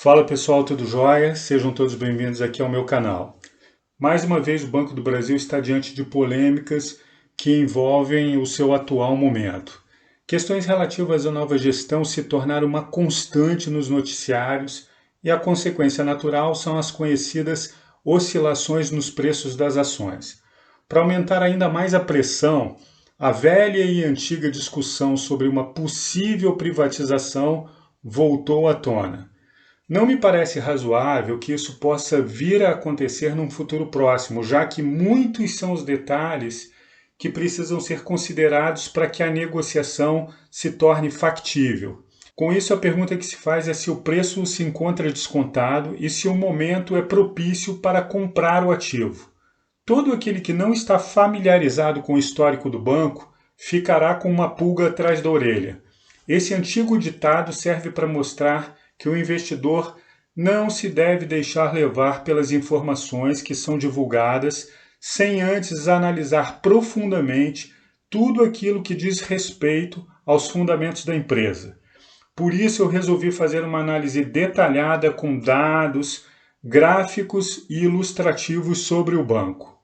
Fala pessoal, tudo jóia? Sejam todos bem-vindos aqui ao meu canal. Mais uma vez o Banco do Brasil está diante de polêmicas que envolvem o seu atual momento. Questões relativas à nova gestão se tornaram uma constante nos noticiários e a consequência natural são as conhecidas oscilações nos preços das ações. Para aumentar ainda mais a pressão, a velha e antiga discussão sobre uma possível privatização voltou à tona. Não me parece razoável que isso possa vir a acontecer num futuro próximo, já que muitos são os detalhes que precisam ser considerados para que a negociação se torne factível. Com isso, a pergunta que se faz é se o preço se encontra descontado e se o momento é propício para comprar o ativo. Todo aquele que não está familiarizado com o histórico do banco ficará com uma pulga atrás da orelha. Esse antigo ditado serve para mostrar que o investidor não se deve deixar levar pelas informações que são divulgadas sem antes analisar profundamente tudo aquilo que diz respeito aos fundamentos da empresa. Por isso eu resolvi fazer uma análise detalhada com dados, gráficos e ilustrativos sobre o banco.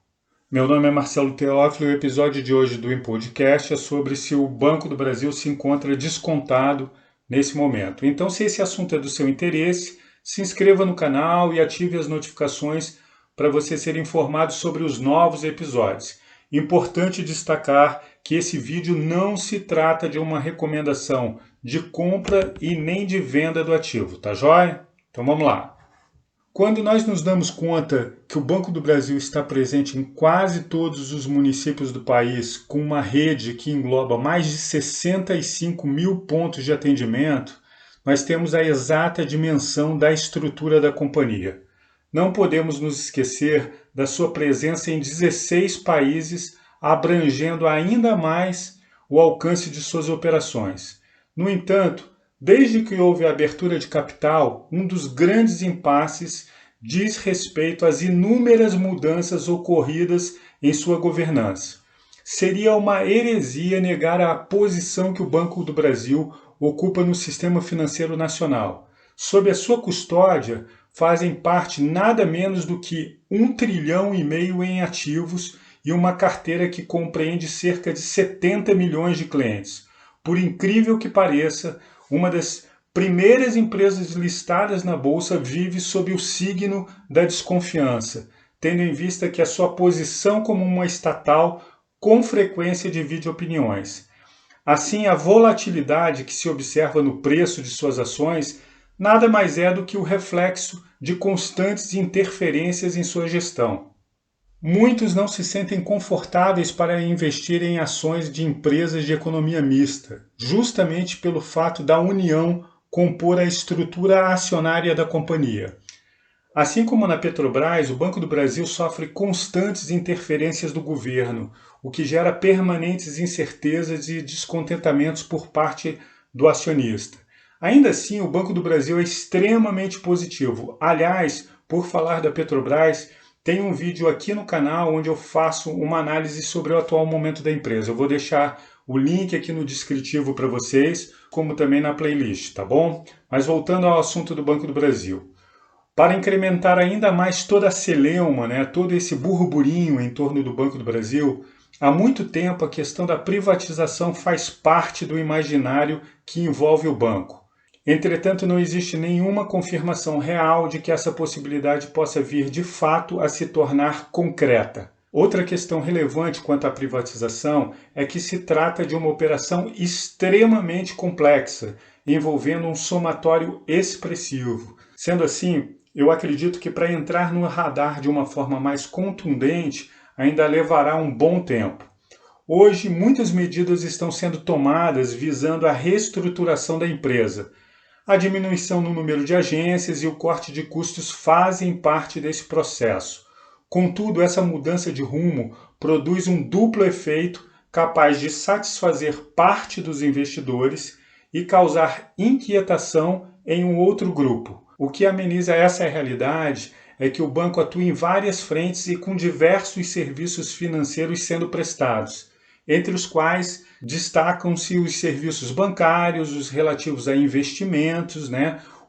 Meu nome é Marcelo Teófilo e o episódio de hoje do InPodcast é sobre se o Banco do Brasil se encontra descontado nesse momento. Então, se esse assunto é do seu interesse, se inscreva no canal e ative as notificações para você ser informado sobre os novos episódios. Importante destacar que esse vídeo não se trata de uma recomendação de compra e nem de venda do ativo, tá joia? Então vamos lá. Quando nós nos damos conta que o Banco do Brasil está presente em quase todos os municípios do país, com uma rede que engloba mais de 65 mil pontos de atendimento, nós temos a exata dimensão da estrutura da companhia. Não podemos nos esquecer da sua presença em 16 países, abrangendo ainda mais o alcance de suas operações. No entanto, desde que houve a abertura de capital, um dos grandes impasses diz respeito às inúmeras mudanças ocorridas em sua governança. Seria uma heresia negar a posição que o Banco do Brasil ocupa no sistema financeiro nacional. Sob a sua custódia, fazem parte nada menos do que 1,5 trilhão em ativos e uma carteira que compreende cerca de 70 milhões de clientes. Por incrível que pareça, uma das primeiras empresas listadas na Bolsa vive sob o signo da desconfiança, tendo em vista que a sua posição como uma estatal com frequência divide opiniões. Assim, a volatilidade que se observa no preço de suas ações nada mais é do que o reflexo de constantes interferências em sua gestão. Muitos não se sentem confortáveis para investir em ações de empresas de economia mista, justamente pelo fato da União compor a estrutura acionária da companhia. Assim como na Petrobras, o Banco do Brasil sofre constantes interferências do governo, o que gera permanentes incertezas e descontentamentos por parte do acionista. Ainda assim, o Banco do Brasil é extremamente positivo. Aliás, por falar da Petrobras, tem um vídeo aqui no canal onde eu faço uma análise sobre o atual momento da empresa. Eu vou deixar o link aqui no descritivo para vocês, como também na playlist, tá bom? Mas voltando ao assunto do Banco do Brasil. Para incrementar ainda mais toda a celeuma, todo esse burburinho em torno do Banco do Brasil, há muito tempo a questão da privatização faz parte do imaginário que envolve o banco. Entretanto, não existe nenhuma confirmação real de que essa possibilidade possa vir de fato a se tornar concreta. Outra questão relevante quanto à privatização é que se trata de uma operação extremamente complexa, envolvendo um somatório expressivo. Sendo assim, eu acredito que para entrar no radar de uma forma mais contundente ainda levará um bom tempo. Hoje, muitas medidas estão sendo tomadas visando a reestruturação da empresa. A diminuição no número de agências e o corte de custos fazem parte desse processo. Contudo, essa mudança de rumo produz um duplo efeito capaz de satisfazer parte dos investidores e causar inquietação em um outro grupo. O que ameniza essa realidade é que o banco atua em várias frentes e com diversos serviços financeiros sendo prestados, entre os quais destacam-se os serviços bancários, os relativos a investimentos,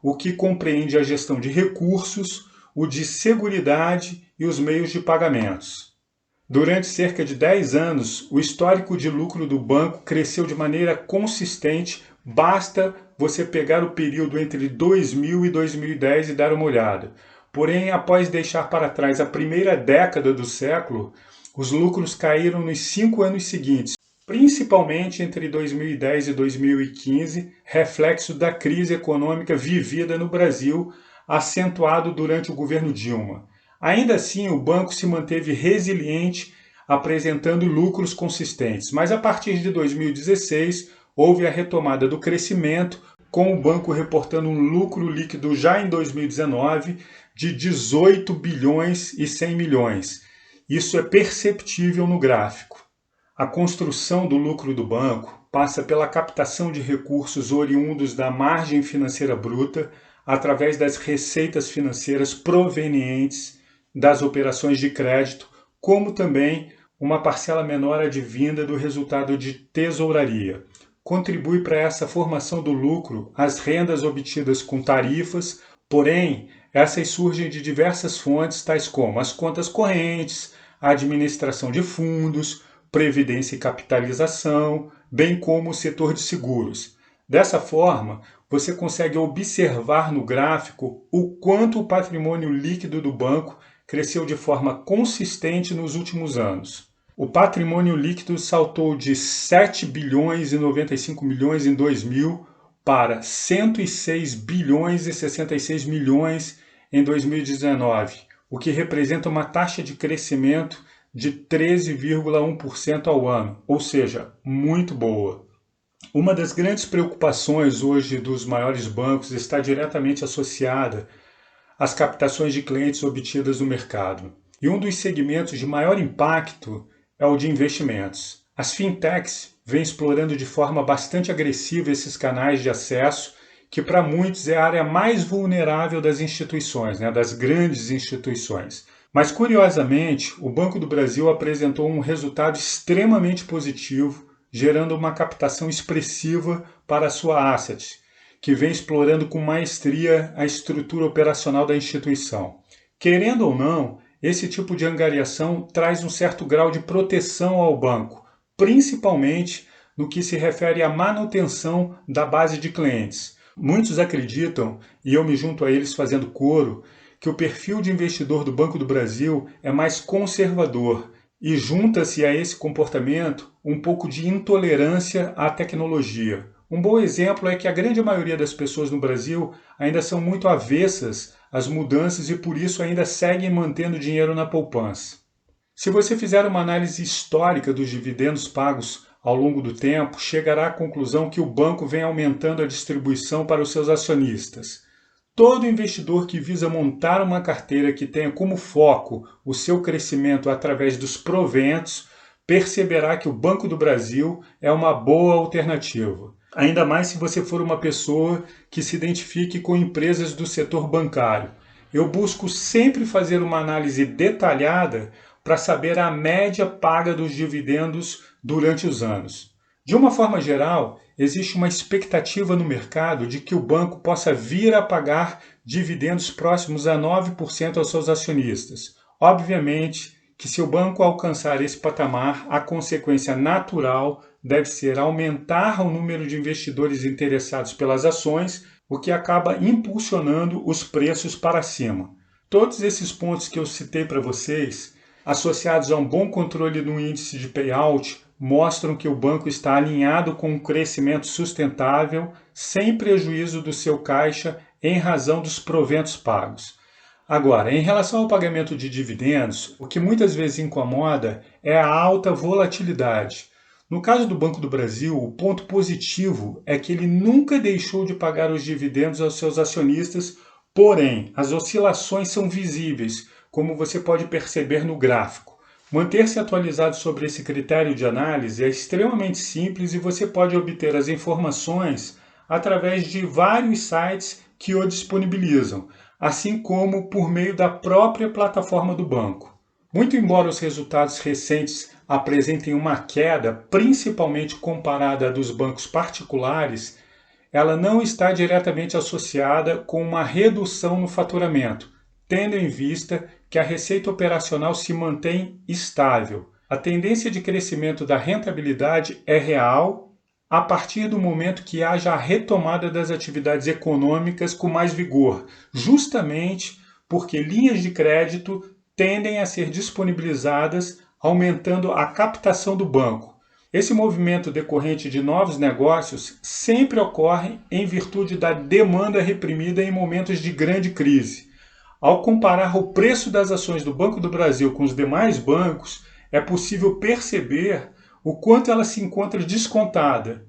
o que compreende a gestão de recursos, o de seguridade e os meios de pagamentos. Durante cerca de 10 anos, o histórico de lucro do banco cresceu de maneira consistente, basta você pegar o período entre 2000 e 2010 e dar uma olhada. Porém, após deixar para trás a primeira década do século, os lucros caíram nos 5 anos seguintes, principalmente entre 2010 e 2015, reflexo da crise econômica vivida no Brasil, acentuado durante o governo Dilma. Ainda assim, o banco se manteve resiliente, apresentando lucros consistentes, mas a partir de 2016 houve a retomada do crescimento, com o banco reportando um lucro líquido já em 2019 de 18 bilhões e 100 milhões. Isso é perceptível no gráfico. A construção do lucro do banco passa pela captação de recursos oriundos da margem financeira bruta através das receitas financeiras provenientes das operações de crédito, como também uma parcela menor advinda do resultado de tesouraria. Contribui para essa formação do lucro as rendas obtidas com tarifas, porém, essas surgem de diversas fontes, tais como as contas correntes, a administração de fundos, previdência e capitalização, bem como o setor de seguros. Dessa forma, você consegue observar no gráfico o quanto o patrimônio líquido do banco cresceu de forma consistente nos últimos anos. O patrimônio líquido saltou de 7 bilhões e 95 milhões em 2000 para 106 bilhões e 66 milhões em 2019, o que representa uma taxa de crescimento de 13,1% ao ano, ou seja, muito boa. Uma das grandes preocupações hoje dos maiores bancos está diretamente associada às captações de clientes obtidas no mercado. E um dos segmentos de maior impacto é o de investimentos. As fintechs vêm explorando de forma bastante agressiva esses canais de acesso, que para muitos é a área mais vulnerável das instituições, das grandes instituições. Mas, curiosamente, o Banco do Brasil apresentou um resultado extremamente positivo, gerando uma captação expressiva para a sua asset, que vem explorando com maestria a estrutura operacional da instituição. Querendo ou não, esse tipo de angariação traz um certo grau de proteção ao banco, principalmente no que se refere à manutenção da base de clientes. Muitos acreditam, e eu me junto a eles fazendo coro, que o perfil de investidor do Banco do Brasil é mais conservador e junta-se a esse comportamento um pouco de intolerância à tecnologia. Um bom exemplo é que a grande maioria das pessoas no Brasil ainda são muito avessas às mudanças e por isso ainda seguem mantendo dinheiro na poupança. Se você fizer uma análise histórica dos dividendos pagos ao longo do tempo, chegará à conclusão que o banco vem aumentando a distribuição para os seus acionistas. Todo investidor que visa montar uma carteira que tenha como foco o seu crescimento através dos proventos, perceberá que o Banco do Brasil é uma boa alternativa. Ainda mais se você for uma pessoa que se identifique com empresas do setor bancário. Eu busco sempre fazer uma análise detalhada para saber a média paga dos dividendos durante os anos. De uma forma geral, existe uma expectativa no mercado de que o banco possa vir a pagar dividendos próximos a 9% aos seus acionistas. Obviamente que se o banco alcançar esse patamar, a consequência natural deve ser aumentar o número de investidores interessados pelas ações, o que acaba impulsionando os preços para cima. Todos esses pontos que eu citei para vocês, associados a um bom controle no índice de payout, mostram que o banco está alinhado com um crescimento sustentável, sem prejuízo do seu caixa em razão dos proventos pagos. Agora, em relação ao pagamento de dividendos, o que muitas vezes incomoda é a alta volatilidade. No caso do Banco do Brasil, o ponto positivo é que ele nunca deixou de pagar os dividendos aos seus acionistas, porém, as oscilações são visíveis, como você pode perceber no gráfico. Manter-se atualizado sobre esse critério de análise é extremamente simples e você pode obter as informações através de vários sites que o disponibilizam, assim como por meio da própria plataforma do banco. Muito embora os resultados recentes apresentem uma queda, principalmente comparada a dos bancos particulares, ela não está diretamente associada com uma redução no faturamento, tendo em vista que a receita operacional se mantém estável. A tendência de crescimento da rentabilidade é real a partir do momento que haja a retomada das atividades econômicas com mais vigor, justamente porque linhas de crédito tendem a ser disponibilizadas, aumentando a captação do banco. Esse movimento decorrente de novos negócios sempre ocorre em virtude da demanda reprimida em momentos de grande crise. Ao comparar o preço das ações do Banco do Brasil com os demais bancos, é possível perceber o quanto ela se encontra descontada.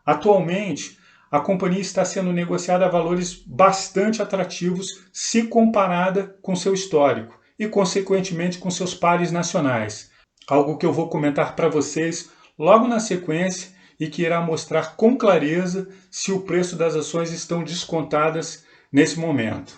Atualmente, a companhia está sendo negociada a valores bastante atrativos se comparada com seu histórico e, consequentemente, com seus pares nacionais. Algo que eu vou comentar para vocês logo na sequência e que irá mostrar com clareza se o preço das ações estão descontadas nesse momento.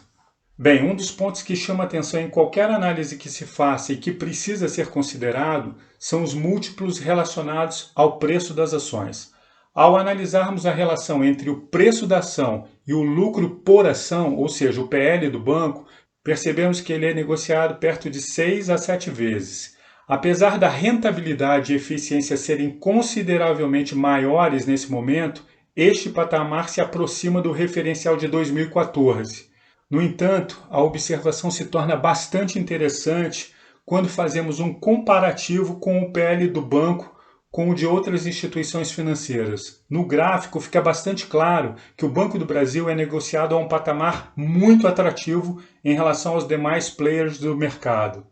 Bem, um dos pontos que chama atenção em qualquer análise que se faça e que precisa ser considerado são os múltiplos relacionados ao preço das ações. Ao analisarmos a relação entre o preço da ação e o lucro por ação, ou seja, o PL do banco, percebemos que ele é negociado perto de 6 a 7 vezes. Apesar da rentabilidade e eficiência serem consideravelmente maiores nesse momento, este patamar se aproxima do referencial de 2014. No entanto, a observação se torna bastante interessante quando fazemos um comparativo com o PL do banco com o de outras instituições financeiras. No gráfico fica bastante claro que o Banco do Brasil é negociado a um patamar muito atrativo em relação aos demais players do mercado.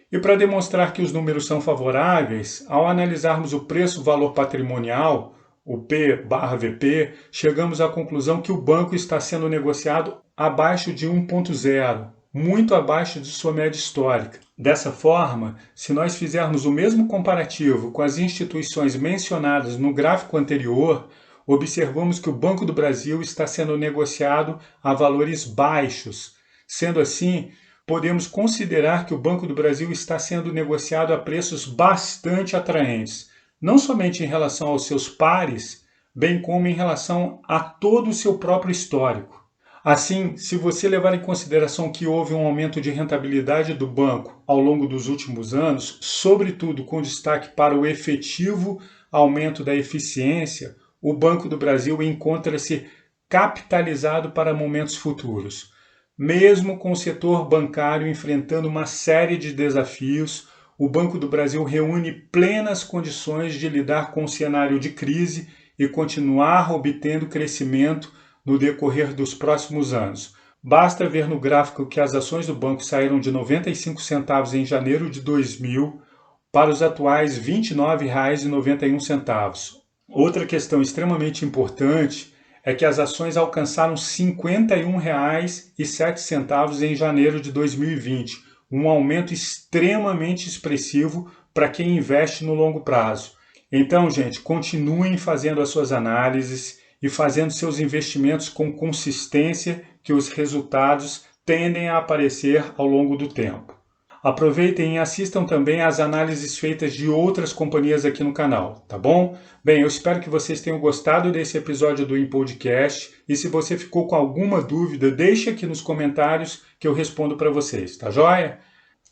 E para demonstrar que os números são favoráveis, ao analisarmos o preço-valor patrimonial, o P/VP, chegamos à conclusão que o banco está sendo negociado abaixo de 1.0, muito abaixo de sua média histórica. Dessa forma, se nós fizermos o mesmo comparativo com as instituições mencionadas no gráfico anterior, observamos que o Banco do Brasil está sendo negociado a valores baixos. Sendo assim, podemos considerar que o Banco do Brasil está sendo negociado a preços bastante atraentes, não somente em relação aos seus pares, bem como em relação a todo o seu próprio histórico. Assim, se você levar em consideração que houve um aumento de rentabilidade do banco ao longo dos últimos anos, sobretudo com destaque para o efetivo aumento da eficiência, o Banco do Brasil encontra-se capitalizado para momentos futuros. Mesmo com o setor bancário enfrentando uma série de desafios, o Banco do Brasil reúne plenas condições de lidar com o cenário de crise e continuar obtendo crescimento no decorrer dos próximos anos. Basta ver no gráfico que as ações do banco saíram de 95 centavos em janeiro de 2000 para os atuais R$ 29,91. Outra questão extremamente importante é que as ações alcançaram R$ 51,07 em janeiro de 2020, um aumento extremamente expressivo para quem investe no longo prazo. Então, gente, continuem fazendo as suas análises e fazendo seus investimentos com consistência, que os resultados tendem a aparecer ao longo do tempo. Aproveitem e assistam também às análises feitas de outras companhias aqui no canal, tá bom? Bem, eu espero que vocês tenham gostado desse episódio do InPodcast e se você ficou com alguma dúvida, deixe aqui nos comentários que eu respondo para vocês, tá joia?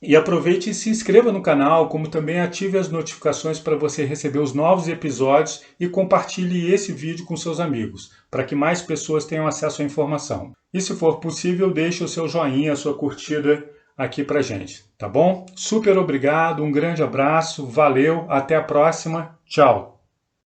E aproveite e se inscreva no canal, como também ative as notificações para você receber os novos episódios e compartilhe esse vídeo com seus amigos, para que mais pessoas tenham acesso à informação. E se for possível, deixe o seu joinha, a sua curtida aqui pra gente, tá bom? Super obrigado, um grande abraço, valeu, até a próxima, tchau!